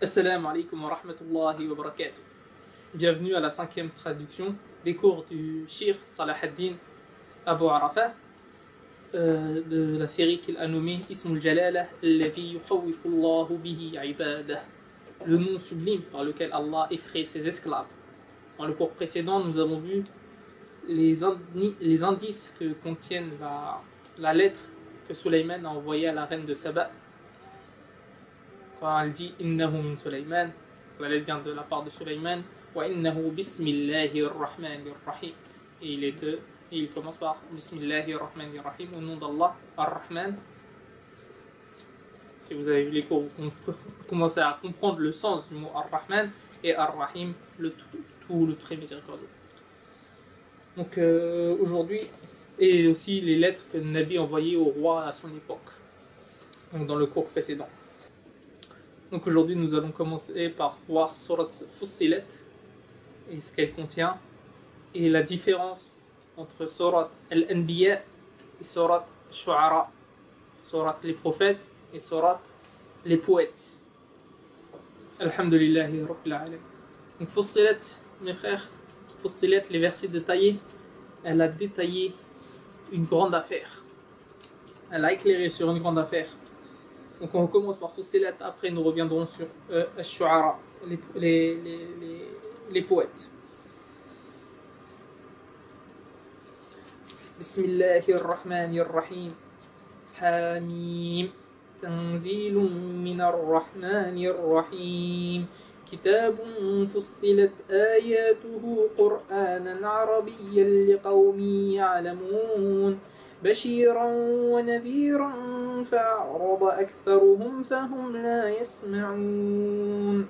Assalamu alaikum wa rahmatullahi wa barakatuh. Bienvenue à la 5e traduction des cours du Cheikh Salah ad-Din Abu Arafah de la série qu'il a nommée Ismul Jalala alladhi yukhawwifu Allahu bihi ibadah, le nom sublime par lequel Allah effraie ses esclaves. Dans le cours précédent, nous avons vu les indices que contiennent la lettre que Sulayman a envoyée à la reine de Saba. Quand elle dit Innahu min Sulayman, la lettre vient de la part de Sulayman, wa innahu bismillahir rahmanir rahim. Et il commence par Bismillahir rahmanir rahim, au nom d'Allah, Ar-Rahman. Si vous avez vu les cours, vous commencez à comprendre le sens du mot Ar-Rahman et Ar-Rahim, le très miséricordieux. Donc aujourd'hui, et aussi les lettres que le Nabi envoyait au roi à son époque, donc dans le cours précédent. Donc aujourd'hui nous allons commencer par voir Surat Fussilat et ce qu'elle contient et la différence entre Surat Al-Anbiya et Surat Shu'ara, Surat les prophètes et Surat les poètes. Alhamdulillahi Rabbil Alamin. Donc Fussilat, mes frères, Fussilat, les versets détaillés, elle a détaillé une grande affaire. Elle a éclairé sur une grande affaire. Donc on commence par Fussilat, après nous reviendrons sur Ash-Shu'ara, les poètes. Bismillahirrahmanirrahim. Hamim. Tanzilun minar rahmanir rahim. Kitabun fussilat ayatuhu Qur'anan arabiyyan liqawmin ya'lamun. بشيرا ونذيرا فأعرض أكثرهم فهم لا يسمعون.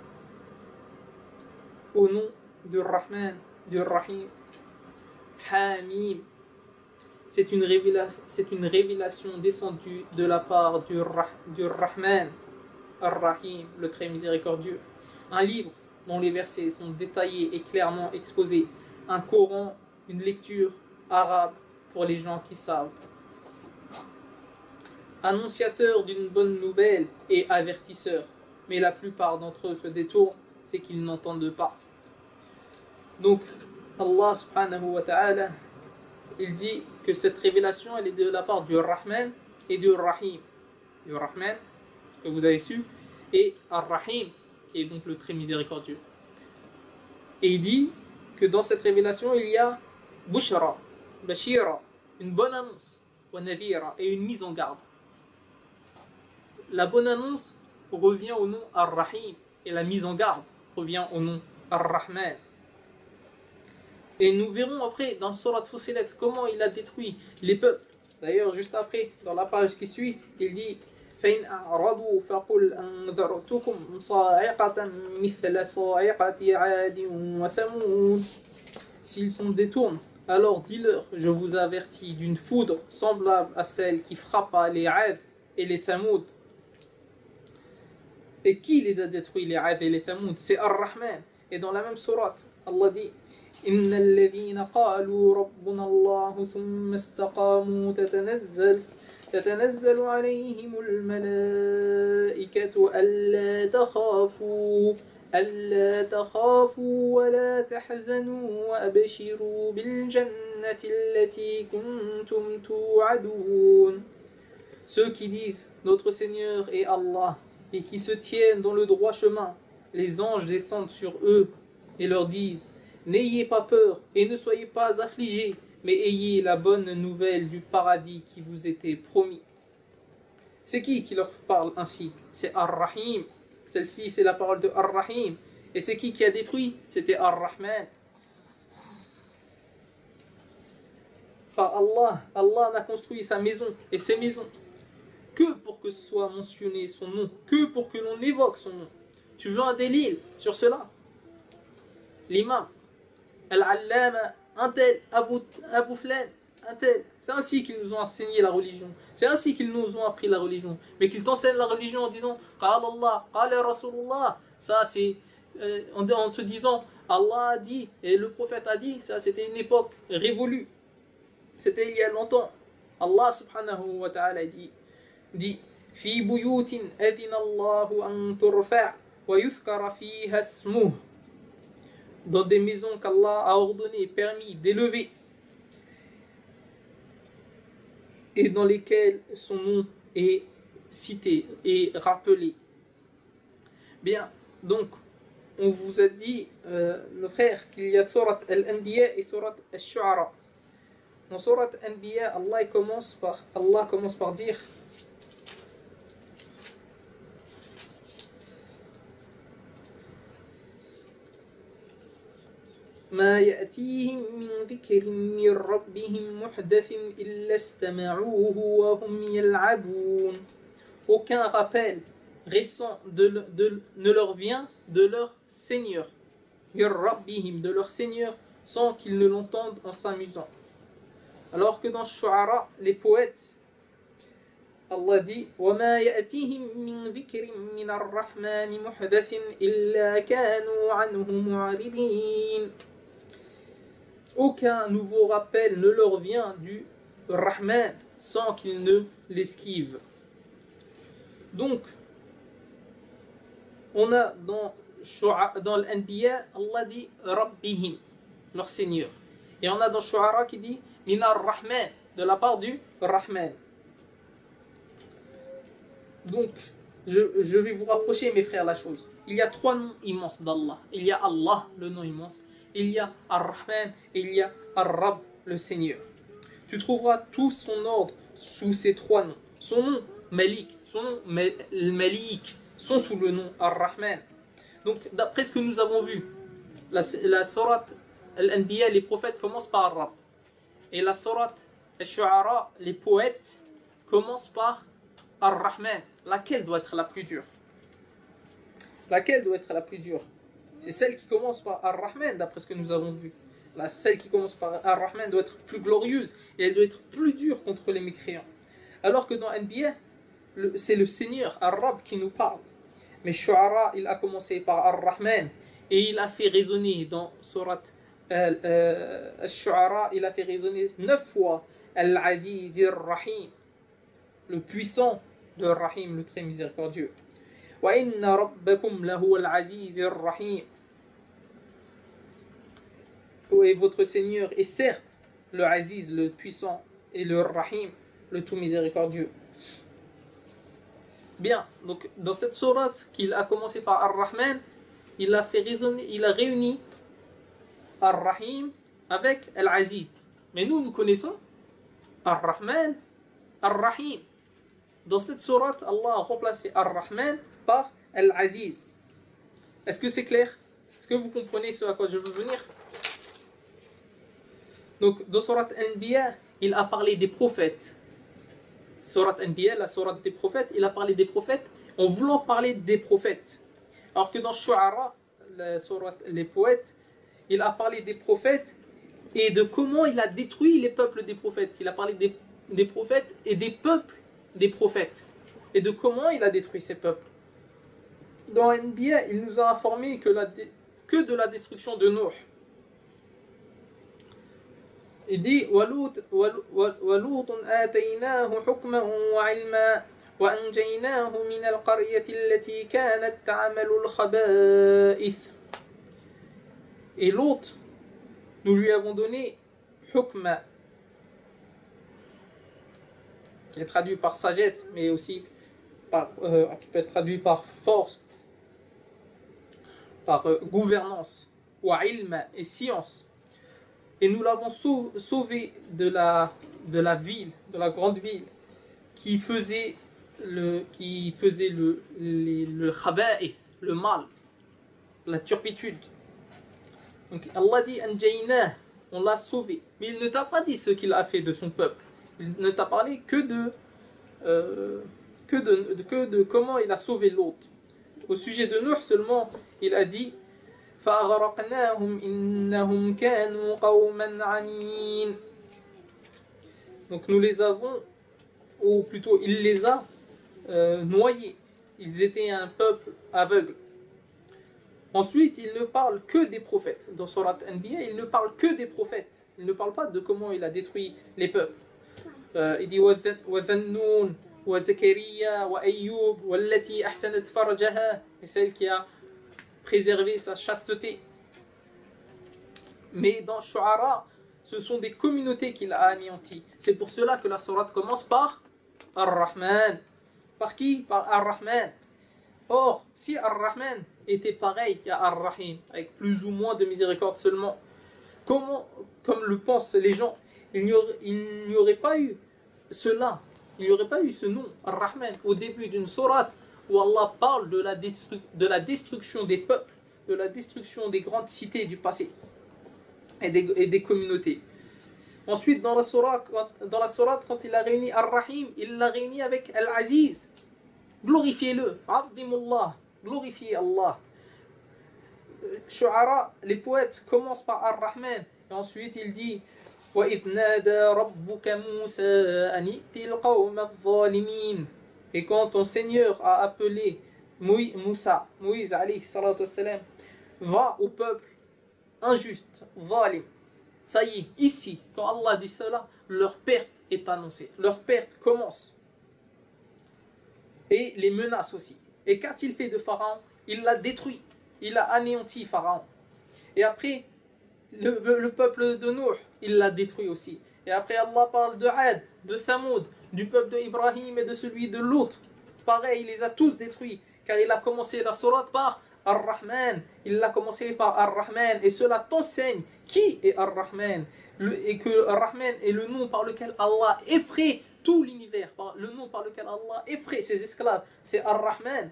Au nom du Rahman, du Rahim. Hamim. C'est une révélation descendue de la part du Rahman, Ar-Rahim, le très miséricordieux. Un livre dont les versets sont détaillés et clairement exposés. Un Coran, une lecture arabe pour les gens qui savent. Annonciateur d'une bonne nouvelle et avertisseur, mais la plupart d'entre eux se détournent, c'est qu'ils n'entendent pas. Donc Allah subhanahu wa ta'ala, il dit que cette révélation elle est de la part du Rahman et du Rahim. Du Rahman, ce que vous avez su, et Ar-Rahim, qui est donc le très miséricordieux. Et il dit que dans cette révélation il y a Bushra, Bashira, une bonne annonce, wa nadhira, et une mise en garde. La bonne annonce revient au nom Ar-Rahim et la mise en garde revient au nom Ar-Rahman. Et nous verrons après dans le Surat Fussilat comment il a détruit les peuples. D'ailleurs, juste après, dans la page qui suit, il dit فَإِنْ أَعْرَضُوا فَقُلْ أَنذَرْتُكُمْ صَاعِقَةً مِثْلَ صَاعِقَةِ عَادٍ وَثَمُودَ. S'ils s'en détournent, alors dis-leur, je vous avertis d'une foudre semblable à celle qui frappa les Aad et les Thamoud. Et qui les a détruits, les Aad et les Thamoud? C'est Ar-Rahman. Et dans la même sourate, Allah dit إِنَّ الَّذِينَ قَالُوا رَبُّنَا اللَّهُ ثُمَّ اسْتَقَامُوا تتنزل عليهم الملائكة ألا تخافوا ولا تحزنوا وأبشروا بالجنة التي كنتم توعدون. Ceux qui disent notre Seigneur est Allah et qui se tiennent dans le droit chemin, les anges descendent sur eux et leur disent n'ayez pas peur et ne soyez pas affligés, mais ayez la bonne nouvelle du paradis qui vous était promis. C'est qui leur parle ainsi? C'est Ar-Rahim. Celle-ci, c'est la parole de Ar-Rahim. Et c'est qui a détruit? C'était Ar-Rahman. Par Allah, Allah n'a construit sa maison et ses maisons que pour que soit mentionné son nom, que pour que l'on évoque son nom. Tu veux un délil sur cela? L'imam, Al-Allama, un tel, Abu Flan, un tel. C'est ainsi qu'ils nous ont enseigné la religion. C'est ainsi qu'ils nous ont appris la religion. Mais qu'ils t'enseignent la religion en disant Qala Allah, Qala Rasulullah. Ça c'est en te disant Allah a dit et le prophète a dit. Ça c'était une époque révolue. C'était il y a longtemps. Allah subhanahu wa ta'ala dit Fi buyutin adhina Allahu an turfa' ويذكر فيها اسمه, dans des maisons qu'Allah a ordonné, permis d'élever, et dans lesquelles son nom est cité et rappelé. Bien, donc, on vous a dit, le frère, qu'il y a Surat Al-Anbiya et Surat Al-Shu'ara. Dans Surat Al-Anbiya, Allah commence par dire ما يأتيهم من ذكر من ربهم محدث إلا استمعوه وهم يلعبون. Aucun rappel récent ne leur vient de leur Seigneur, من ربهم, de leur Seigneur, sans qu'ils ne l'entendent en s'amusant. Alors que dans Shu'ara, les poètes, Allah dit وَمَا يَأْتِيهِمْ مِنْ ذِكْرٍ مِنَ الرَّحْمَنِ مُحْدَثٍ إِلَّا كَانُوا عَنْهُ مُعْرِضِينَ. Aucun nouveau rappel ne leur vient du Rahman sans qu'ils ne l'esquivent. Donc, on a dans l'Anbiya, Allah dit Rabbihim, leur Seigneur. Et on a dans Shu'ara qui dit Minar Rahman, de la part du Rahman. Donc, je vais vous rapprocher, mes frères, la chose. Il y a 3 noms immenses d'Allah. Il y a Allah, le nom immense. Il y a Ar-Rahman et il y a Ar-Rab, le Seigneur. Tu trouveras tout son ordre sous ces 3 noms. Son nom Malik, son nom Malik sont sous le nom Ar-Rahman. Donc, d'après ce que nous avons vu, la sourate Al-Anbiya, les prophètes commencent par Ar-Rab. Et la sourate Al-Shu'ara, les poètes commencent par Ar-Rahman. Laquelle doit être la plus dure? Laquelle doit être la plus dure? C'est celle qui commence par Ar-Rahman, d'après ce que nous avons vu. Celle qui commence par Ar-Rahman doit être plus glorieuse et elle doit être plus dure contre les mécréants. Alors que dans Anbiya, c'est le Seigneur, Ar-Rab, qui nous parle. Mais Shu'ara, il a commencé par Ar-Rahman et il a fait résonner dans Surat Al-Shu'ara, il a fait résonner 9 fois Al-Aziz Ar-Rahim, le puissant, le Rahim, le très miséricordieux. وَإِنَّ رَبَّكُمْ لَهُوَ الْعَزِيزِ الرَّحِيمِ. Et votre Seigneur est certes le Aziz, le puissant, et le Rahim, le tout miséricordieux. Bien, donc dans cette sourate qu'il a commencé par Ar-Rahman, il a réuni Ar-Rahim avec Al-Aziz. Mais nous connaissons Ar-Rahman, Ar-Rahim. Dans cette sourate, Allah a remplacé Ar-Rahman par Al-Aziz. Est-ce que c'est clair? Est-ce que vous comprenez ce à quoi je veux venir? Donc, dans Surat Anbiya, il a parlé des prophètes. Surat Anbiya, la sourate des prophètes, il a parlé des prophètes en voulant parler des prophètes. Alors que dans Shu'ara, la sourate les poètes, il a parlé des prophètes et de comment il a détruit les peuples des prophètes. Il a parlé des prophètes et des peuples des prophètes. Et de comment il a détruit ces peuples. Dans Anbiya, il nous a informé que de la destruction de Nuh. Il dit وَلُوطٌ آتَيْنَاهُ حُكْمًا وَعِلْمًا وَأَنْجَيْنَاهُ مِنَ الْقَرْيَةِ الَّتِي كَانَتْ تَعْمَلُ الْخَبَائِثَ. Et Lot, nous lui avons donné hukma, qui est traduit par sagesse, mais aussi qui peut être traduit par force, par gouvernance, ou ilma et science. Et nous l'avons sauvé de la ville, de la grande ville, qui faisait le khaba'ith, le mal, la turpitude. Donc Allah dit Anjaynah, on l'a sauvé. Mais il ne t'a pas dit ce qu'il a fait de son peuple. Il ne t'a parlé que de comment il a sauvé l'autre. Au sujet de Nuh seulement, il a dit فَأَغْرَقْنَاهُمْ إِنَّهُمْ كَانُوا قَوْمًا عَمِينَ. Donc nous les avons, ou plutôt il les a noyés. Ils étaient un peuple aveugle. Ensuite, il ne parle que des prophètes. Dans Surat Anbiya, il ne parle que des prophètes. Il ne parle pas de comment il a détruit les peuples. Il dit وَذَنُّونَ وَزَكَرِيَّا وَأَيُّوبَ وَالَّتِي أَحْسَنَتْ فَرْجَهَا, et celle qui a préserver sa chasteté. Mais dans Shu'ara, ce sont des communautés qu'il a anéanties. C'est pour cela que la sourate commence par Ar-Rahman. Par qui? Par Ar-Rahman. Or, si Ar-Rahman était pareil qu'à Ar-Rahim, avec plus ou moins de miséricorde seulement, comment, comme le pensent les gens, il n'y aurait pas eu cela, il n'y aurait pas eu ce nom, Ar-Rahman, au début d'une sourate où Allah parle de la destruction des peuples, de la destruction des grandes cités du passé et des communautés. Ensuite, dans la sourate, quand il a réuni Ar-Rahim, il l'a réuni avec Al-Aziz. Glorifiez-le, Azimullah, glorifiez Allah. Shu'ara, les poètes commencent par Ar-Rahman, et ensuite il dit وَإِذْ نَادَى رَبُّكَ مُوسَىٰ أَنِ ائْتِ الْقَوْمَ الظَّالِمِينَ. Et quand ton Seigneur a appelé Moïse alayhi salatu wassalam, va au peuple injuste, zalim. Ça y est, ici, quand Allah dit cela, leur perte est annoncée. Leur perte commence. Et les menaces aussi. Et qu'a-t-il fait de Pharaon? Il l'a détruit. Il a anéanti Pharaon. Et après, le peuple de Nuh, il l'a détruit aussi. Et après, Allah parle de Ad, de Thamoud, du peuple de Ibrahim et de celui de l'autre. Pareil, il les a tous détruits. Car il a commencé la sourate par Ar-Rahman. Il l'a commencé par Ar-Rahman. Et cela t'enseigne qui est Ar-Rahman. Et que Ar-Rahman est le nom par lequel Allah effraie tout l'univers. Le nom par lequel Allah effraie ses esclaves. C'est Ar-Rahman.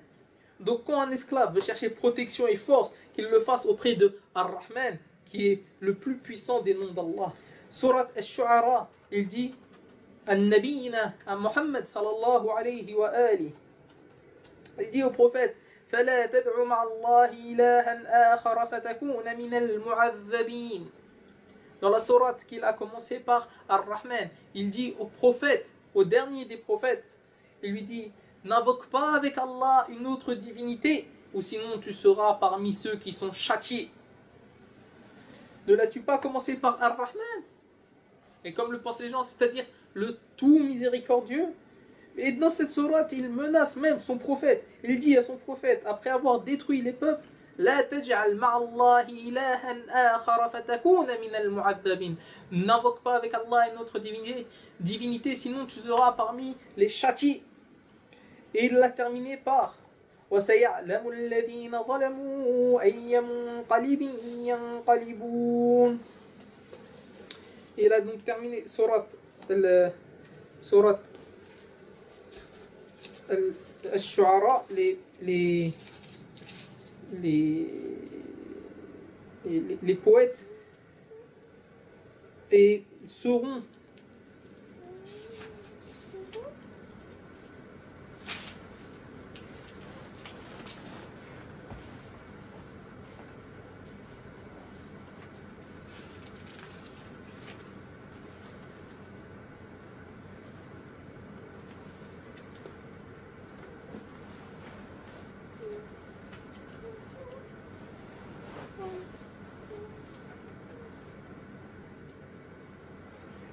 Donc quand un esclave veut chercher protection et force, qu'il le fasse auprès de Ar-Rahman, qui est le plus puissant des noms d'Allah. Surat Al-Shu'ara, il dit An-Nabiyina, à Muhammad sallallahu alayhi wa alihi. Il dit au prophète فَلَا تَدْعُ مَعَ اللَّهِ إِلَهًا آخَرَ فَتَكُونَ مِنَ الْمُعَذَّبِينَ. Dans la sourate qu'il a commencé par Ar-Rahman, il dit au prophète, au dernier des prophètes, il lui dit n'invoque pas avec Allah une autre divinité, ou sinon tu seras parmi ceux qui sont châtiés. Ne l'as-tu pas commencé par Ar-Rahman? Et comme le pensent les gens, c'est-à-dire le tout miséricordieux. Et dans cette sourate, il menace même son prophète. Il dit à son prophète, après avoir détruit les peuples, لا تجعل مع الله إلها آخر فتكون من المعذبين. N'invoque pas avec Allah une autre divinité, sinon tu seras parmi les châtiés. Et il l'a terminé par وَسَيَعْلَمُ الَّذِينَ ظَلَمُوا أَيَّ مُنْقَلِبٍ يَنْقَلِبُونَ. Et il a donc terminé sourate Al-Shu'ara, les poètes et seront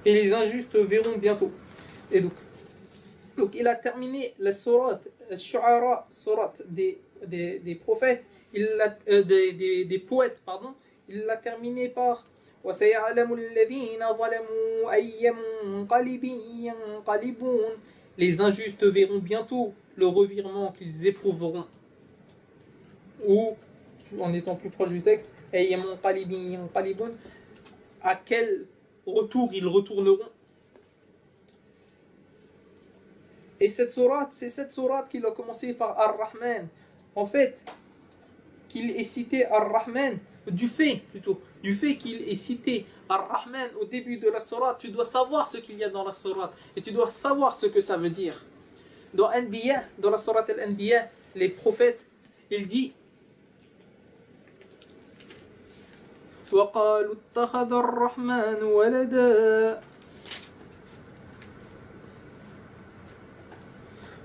et les injustes verront bientôt. Et donc il a terminé la sourate Shu'ara, sourate des prophètes, des poètes, pardon. Il l'a terminé par وَسَيَعْلَمُ الَّذِينَ ظَلَمُوا أَيَّ مُنْقَلِبٍ يَنْقَلِبُونَ. Les injustes verront bientôt le revirement qu'ils éprouveront. Ou, en étant plus proche du texte, أَيَّ مُنْقَلِبٍ يَنْقَلِبُونَ, à quel retour ils retourneront. Et c'est cette sourate qu'il a commencé par Ar-Rahman. En fait, qu'il ait cité Ar-Rahman, du fait qu'il ait cité Ar-Rahman au début de la sourate, tu dois savoir ce qu'il y a dans la sourate et tu dois savoir ce que ça veut dire. Dans Anbiya, dans la sourate Al-Anbiya, les prophètes, il dit وقالوا اتخذ الرحمن ولدا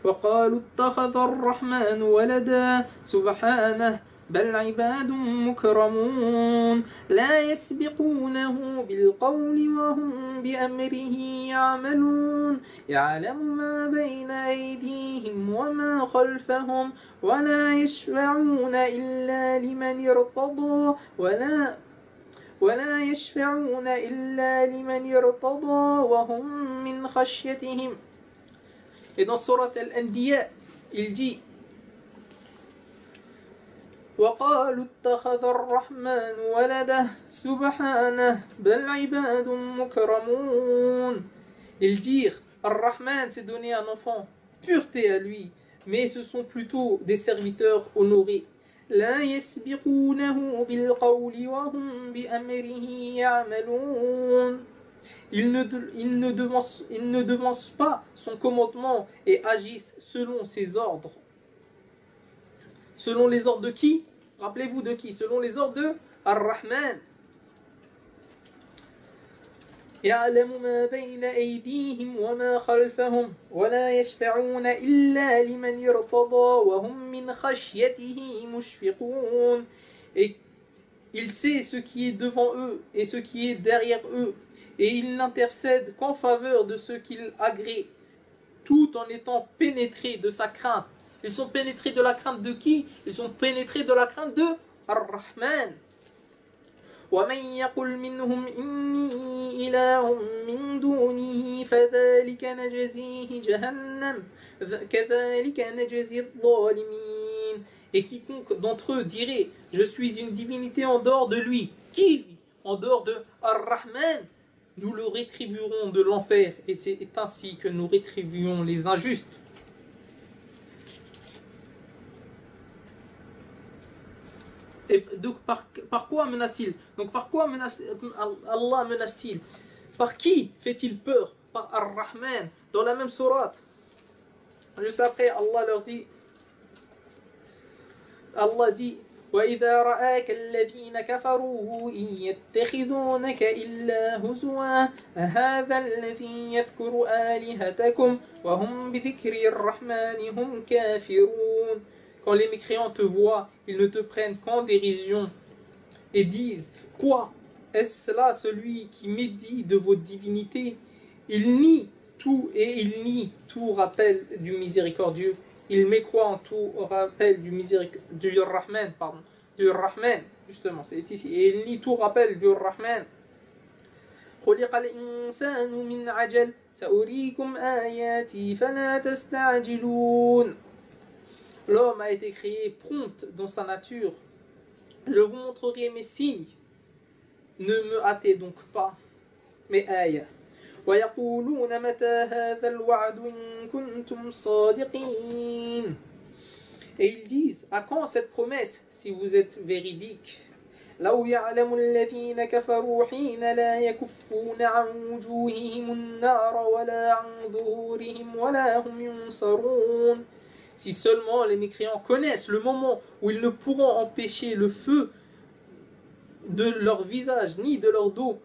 وقالوا اتخذ الرحمن ولدا سبحانه بل عباد مكرمون لا يسبقونه بالقول وهم بأمره يعملون يعلم ما بين أيديهم وما خلفهم ولا يشفعون إلا لمن ارتضى ولا يشفعون إلا لمن ارتضى وهم من خشيتهم. Et dans Surat Al-Anbiya, il dit وقالوا اتخذ الرحمن ولده سبحانه بل عباد مكرمون. Ils dirent Ar-Rahman s'est donné un enfant, pureté à lui, mais ce sont plutôt des serviteurs honorés. لا يسبقونه بالقول وهم بأمره يعملون. Ils ne devancent pas son commandement et agissent selon ses ordres. Selon les ordres de qui? Rappelez-vous de qui? Selon les ordres de Ar-Rahman. يعلم ما بين أيديهم وما خلفهم ولا يشفعون إلا لمن ارتضى وهم من خشيته مشفقون. Et il sait ce qui est devant eux et ce qui est derrière eux, et il n'intercède qu'en faveur de ceux qu'il agrée, tout en étant pénétrés de sa crainte. Ils sont pénétrés de la crainte de qui? Ils sont pénétrés de la crainte de Ar-Rahman. وَمَنْ يَقُلْ مِنْهُمْ إِنِّي إِلَهٌ مِّن دُونِهِ فَذَلِكَ نَجْزِيهِ جَهَنَّمَ كَذَلِكَ نَجْزِي الظَّالِمِينَ. Et quiconque d'entre eux dirait je suis une divinité en dehors de lui, qui lui? En dehors de Ar-Rahman, nous le rétribuerons de l'enfer, et c'est ainsi que nous rétribuons les injustes. Et donc par quoi menace-t-il? Donc par quoi Allah menace-t-il? Par qui fait-il peur? Par Ar-Rahman. Dans la même sourate, juste après, Allah dit وَإِذَا رَآكَ الَّذِينَ كَفَرُوا إِن يَتَّخِذُونَكَ إِلَّا هُزُوًا أَهَذَا الَّذِي يَذْكُرُ آلِهَتَكُمْ وَهُمْ بِذِكْرِ الرَّحْمَنِ هُمْ كَافِرُونَ. Quand les mécréants te voient, ils ne te prennent qu'en dérision et disent quoi? Est-ce là celui qui médit de vos divinités? Il nie tout et il nie tout rappel du miséricordieux. Il mécroit en tout rappel du Rahman, du Rahman, justement, c'est ici. Et il nie tout rappel du Rahman. خُلِقَ الْإِنسَانُ مِنْ عَجَلٍ سَأُرِيكُمْ آيَاتِي فَلَا تَسْتَعْجِلُونَ. L'homme a été créé prompt dans sa nature. Je vous montrerai mes signes. Ne me hâtez donc pas. Mes ayats. وَيَقُولُونَ مَتَى هَذَا الْوَعْدُ إِن كُنتُمْ صَادِقِينَ. Et ils disent, à quand cette promesse si vous êtes véridique? لَوْ يَعْلَمُ الَّذِينَ كَفَرُوا حِينَ لَا يَكُفُّونَ عَنْ وُجُوهِهِمُ النَّارَ وَلَا عَنْ ظُهُورِهِمْ وَلَا هُمْ يُنصَرُونَ. Si seulement les mécréants connaissent le moment où ils ne pourront empêcher le feu de leur visage ni de leur dos,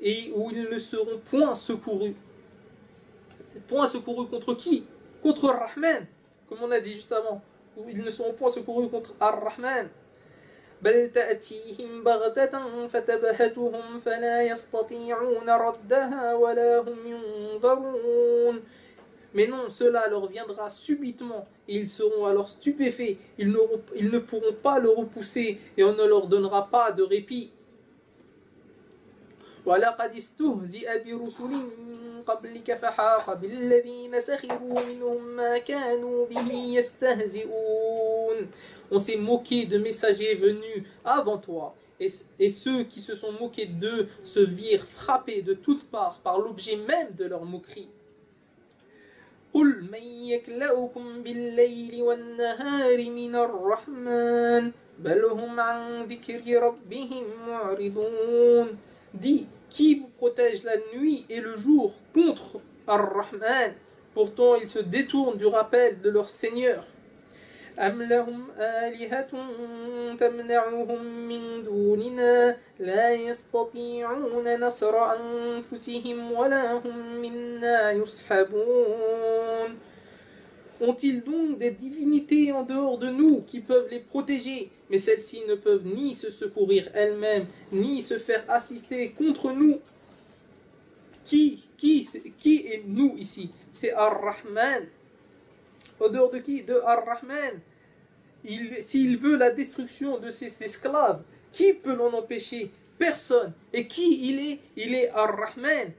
et où ils ne seront point secourus. Point secourus contre qui? Contre Ar-Rahman, comme on a dit juste avant. Ils ne seront point secourus contre Ar-Rahman. بل تأتيهم بغتة فتبهتهم فلا يستطيعون ردها ولا هم ينظرون. Mais non, cela leur viendra subitement et ils seront alors stupéfaits. Ils ne pourront pas le repousser et on ne leur donnera pas de répit. وَلَقَدِ اسْتُهْزِئَ بِرُسُلٍ مِّن قَبْلِكَ فَحَاقَ بِالَّذِينَ سَخِرُوا مِنْهُمْ مَا كَانُوا بِهِ يَسْتَهْزِئُونَ. On s'est moqué de messagers venus avant toi, et ceux qui se sont moqués d'eux se virent frappés de toutes parts par l'objet même de leur moquerie. قُلْ مَنْ يَكْلَؤُكُمْ بِاللَّيْلِ وَالنَّهَارِ مِنَ الرَّحْمَنِ بَلْ هُمْ عَنْ ذِكْرِ رَبِّهِمْ مُعْرِضُونَ. Dis, qui vous protège la nuit et le jour contre Ar-Rahman? Pourtant ils se détournent du rappel de leur Seigneur. أَمْ لَهُمْ آلِهَةٌ تَمْنَعُهُمْ مِنْ دُونِنَا لَا يَسْتَطِيعُونَ نَصْرَ أَنفُسِهِمْ وَلَا هُمْ مِنَّا يُصْحَبُونَ. Ont-ils donc des divinités en dehors de nous qui peuvent les protéger mais celles-ci ne peuvent ni se secourir elles-mêmes, ni se faire assister contre nous. Qui est nous ici? C'est Ar-Rahman. Au dehors de qui? De Ar-Rahman. S'il veut la destruction de ses esclaves, qui peut l'en empêcher? Personne. Et qui il est? Il est Ar-Rahman.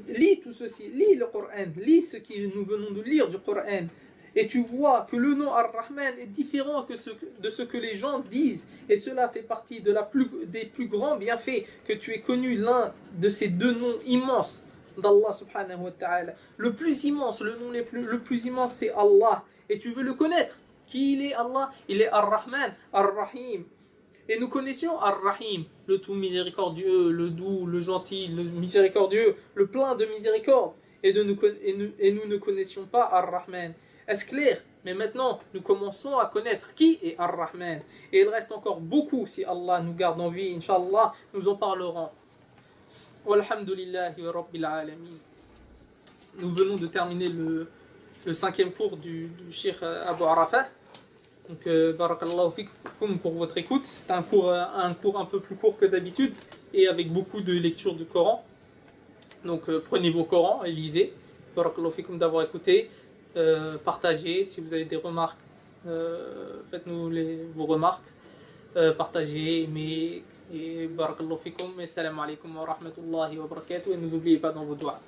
Lis tout ceci, lis le Coran, lis ce que nous venons de lire du Coran. Et tu vois que le nom Ar-Rahman est différent de ce que les gens disent. Et cela fait partie des plus grands bienfaits que tu aies connu l'un de ces deux noms immenses d'Allah subhanahu wa ta'ala. Le plus immense, le nom le plus immense, c'est Allah. Et tu veux le connaître. Qui il est Allah? Il est Ar-Rahman, Ar-Rahim. Et nous connaissions Ar-Rahim, le tout miséricordieux, le doux, le gentil, le miséricordieux, le plein de miséricorde. Et nous ne connaissions pas Ar-Rahman. Est-ce clair? Mais maintenant, nous commençons à connaître qui est Ar-Rahman. Et il reste encore beaucoup, si Allah nous garde en vie, Inch'Allah, nous en parlerons. Walhamdulillahi Rabbil Alamin. Nous venons de terminer le 5e cours du Cheikh Abu Arafah. Donc, barakallahu fikum pour votre écoute. C'est un cours un peu plus court que d'habitude et avec beaucoup de lecture du Coran. Donc, prenez vos Corans et lisez. Barakallahu fikum d'avoir écouté. Partagez. Si vous avez des remarques, faites-nous vos remarques. Partagez, aimez. Et barakallahu fikum. Assalamu alaikum wa rahmatullahi wa barakatuh. Et ne nous oubliez pas dans vos doigts.